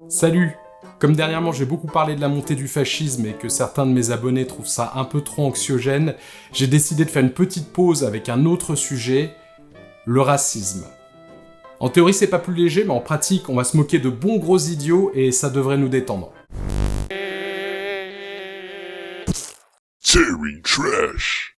Salut! Comme dernièrement j'ai beaucoup parlé de la montée du fascisme et que certains de mes abonnés trouvent ça un peu trop anxiogène, j'ai décidé de faire une petite pause avec un autre sujet, le racisme. En théorie c'est pas plus léger, mais en pratique on va se moquer de bons gros idiots et ça devrait nous détendre. Terry Trash.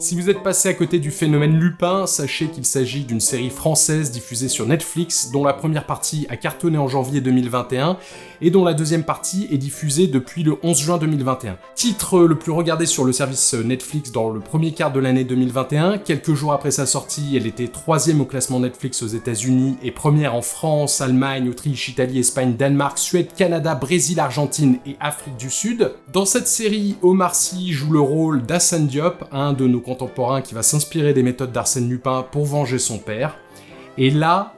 Si vous êtes passé à côté du phénomène Lupin, sachez qu'il s'agit d'une série française diffusée sur Netflix, dont la première partie a cartonné en janvier 2021, et dont la deuxième partie est diffusée depuis le 11 juin 2021. Titre le plus regardé sur le service Netflix dans le premier quart de l'année 2021, quelques jours après sa sortie, elle était 3e au classement Netflix aux États-Unis et première en France, Allemagne, Autriche, Italie, Espagne, Danemark, Suède, Canada, Brésil, Argentine et Afrique du Sud. Dans cette série, Omar Sy joue le rôle d'Hassane Diop, un de nos contemporain qui va s'inspirer des méthodes d'Arsène Lupin pour venger son père. Et là,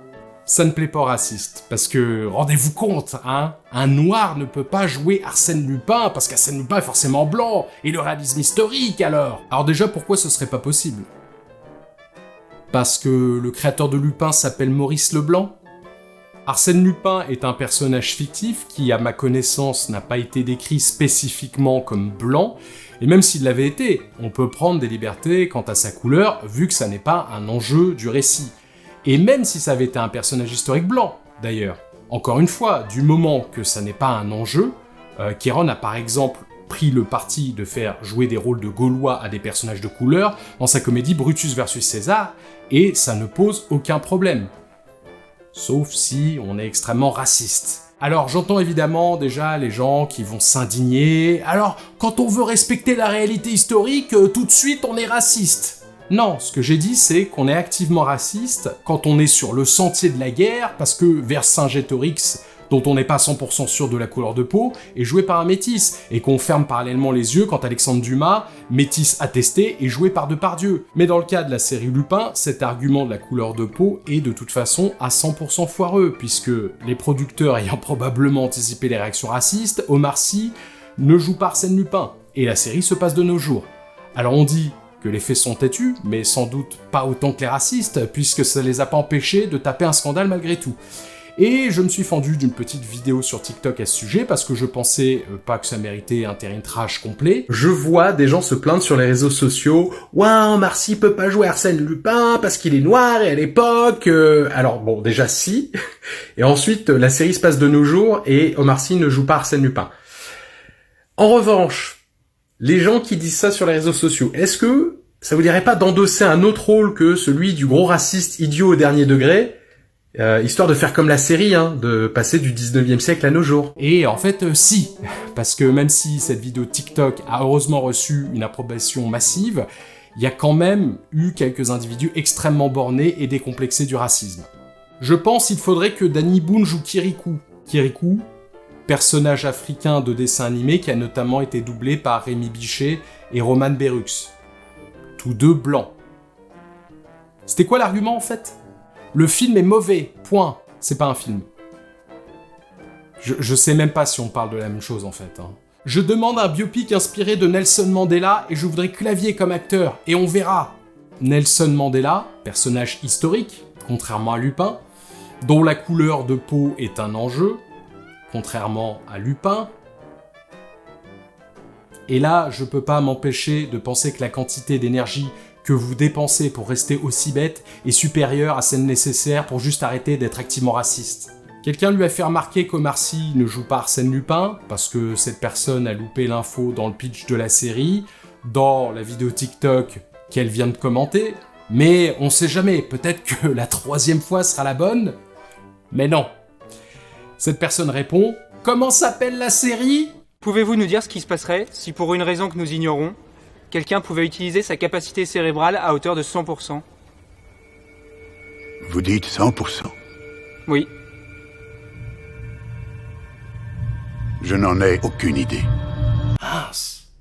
ça ne plaît pas aux racistes, parce que, rendez-vous compte, hein, un noir ne peut pas jouer Arsène Lupin, parce qu'Arsène Lupin est forcément blanc, et le réalisme historique alors. Alors déjà, pourquoi ce serait pas possible? Parce que le créateur de Lupin s'appelle Maurice Leblanc? Arsène Lupin est un personnage fictif qui, à ma connaissance, n'a pas été décrit spécifiquement comme blanc, et même s'il l'avait été, on peut prendre des libertés quant à sa couleur, vu que ça n'est pas un enjeu du récit. Et même si ça avait été un personnage historique blanc, d'ailleurs. Encore une fois, du moment que ça n'est pas un enjeu, Kéron a par exemple pris le parti de faire jouer des rôles de Gaulois à des personnages de couleur dans sa comédie Brutus vs César, et ça ne pose aucun problème. Sauf si on est extrêmement raciste. Alors j'entends évidemment déjà les gens qui vont s'indigner, alors quand on veut respecter la réalité historique, tout de suite on est raciste. Non, ce que j'ai dit c'est qu'on est activement raciste quand on est sur le sentier de la guerre, parce que Vercingétorix, dont on n'est pas 100% sûr de la couleur de peau, est joué par un métis, et qu'on ferme parallèlement les yeux quand Alexandre Dumas, métis attesté, est joué par Depardieu. Mais dans le cas de la série Lupin, cet argument de la couleur de peau est de toute façon à 100% foireux, puisque les producteurs ayant probablement anticipé les réactions racistes, Omar Sy ne joue pas Arsène Lupin, et la série se passe de nos jours. Alors on dit que les faits sont têtus, mais sans doute pas autant que les racistes, puisque ça les a pas empêchés de taper un scandale malgré tout. Et je me suis fendu d'une petite vidéo sur TikTok à ce sujet, parce que je pensais pas que ça méritait un terrain trash complet. Je vois des gens se plaindre sur les réseaux sociaux, « Ouais, Omar Sy peut pas jouer Arsène Lupin parce qu'il est noir et à l'époque... Alors bon, déjà si, et ensuite la série se passe de nos jours et Omar Sy ne joue pas Arsène Lupin. En revanche, les gens qui disent ça sur les réseaux sociaux, est-ce que ça vous dirait pas d'endosser un autre rôle que celui du gros raciste idiot au dernier degré, histoire de faire comme la série, hein, de passer du 19e siècle à nos jours. Et en fait, si, parce que même si cette vidéo TikTok a heureusement reçu une approbation massive, il y a quand même eu quelques individus extrêmement bornés et décomplexés du racisme. Je pense qu'il faudrait que Danny Boone joue Kirikou. Kirikou, personnage africain de dessin animé qui a notamment été doublé par Rémi Bichet et Roman Berux. Tous deux blancs. C'était quoi l'argument en fait ? Le film est mauvais, point. C'est pas un film. Je sais même pas si on parle de la même chose en fait. Hein. Je demande un biopic inspiré de Nelson Mandela et je voudrais Clavier comme acteur, et on verra. Nelson Mandela, personnage historique, contrairement à Lupin, dont la couleur de peau est un enjeu, contrairement à Lupin. Et là, je peux pas m'empêcher de penser que la quantité d'énergie que vous dépensez pour rester aussi bête est supérieure à celle nécessaire pour juste arrêter d'être activement raciste. Quelqu'un lui a fait remarquer qu'Omar Sy ne joue pas Arsène Lupin, parce que cette personne a loupé l'info dans le pitch de la série, dans la vidéo TikTok qu'elle vient de commenter, mais on sait jamais, peut-être que la 3e fois sera la bonne, mais non. Cette personne répond « Comment s'appelle la série ?» Pouvez-vous nous dire ce qui se passerait si, pour une raison que nous ignorons, quelqu'un pouvait utiliser sa capacité cérébrale à hauteur de 100%. Vous dites 100%? Oui. Je n'en ai aucune idée. Mince.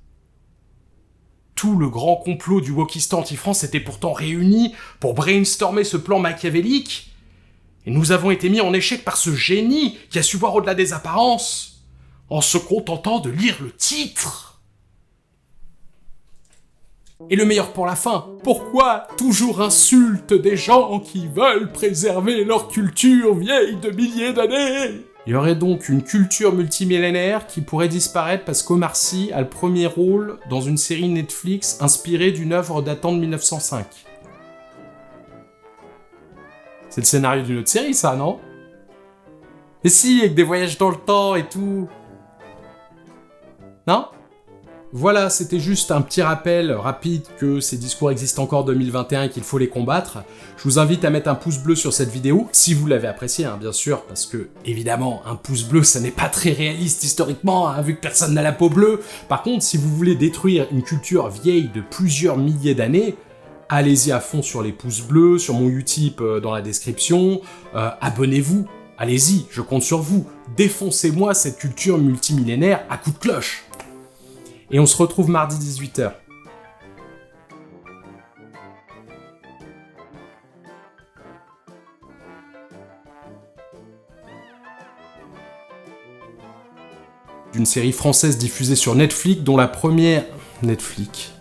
Tout le grand complot du wokistan anti-France était pourtant réuni pour brainstormer ce plan machiavélique, et nous avons été mis en échec par ce génie qui a su voir au-delà des apparences, en se contentant de lire le titre. Et le meilleur pour la fin, pourquoi toujours insulte des gens qui veulent préserver leur culture vieille de milliers d'années ? Il y aurait donc une culture multimillénaire qui pourrait disparaître parce qu'Omar Sy a le premier rôle dans une série Netflix inspirée d'une œuvre datant de 1905. C'est le scénario d'une autre série, ça, non? Et si, avec des voyages dans le temps et tout. Non? Voilà, c'était juste un petit rappel rapide que ces discours existent encore en 2021 et qu'il faut les combattre. Je vous invite à mettre un pouce bleu sur cette vidéo, si vous l'avez appréciée, hein, bien sûr, parce que, évidemment, un pouce bleu, ça n'est pas très réaliste historiquement, hein, vu que personne n'a la peau bleue. Par contre, si vous voulez détruire une culture vieille de plusieurs milliers d'années, allez-y à fond sur les pouces bleus, sur mon Utip dans la description, abonnez-vous, allez-y, je compte sur vous, défoncez-moi cette culture multimillénaire à coups de cloche. Et on se retrouve mardi 18h. D'une série française diffusée sur Netflix, dont la première... Netflix...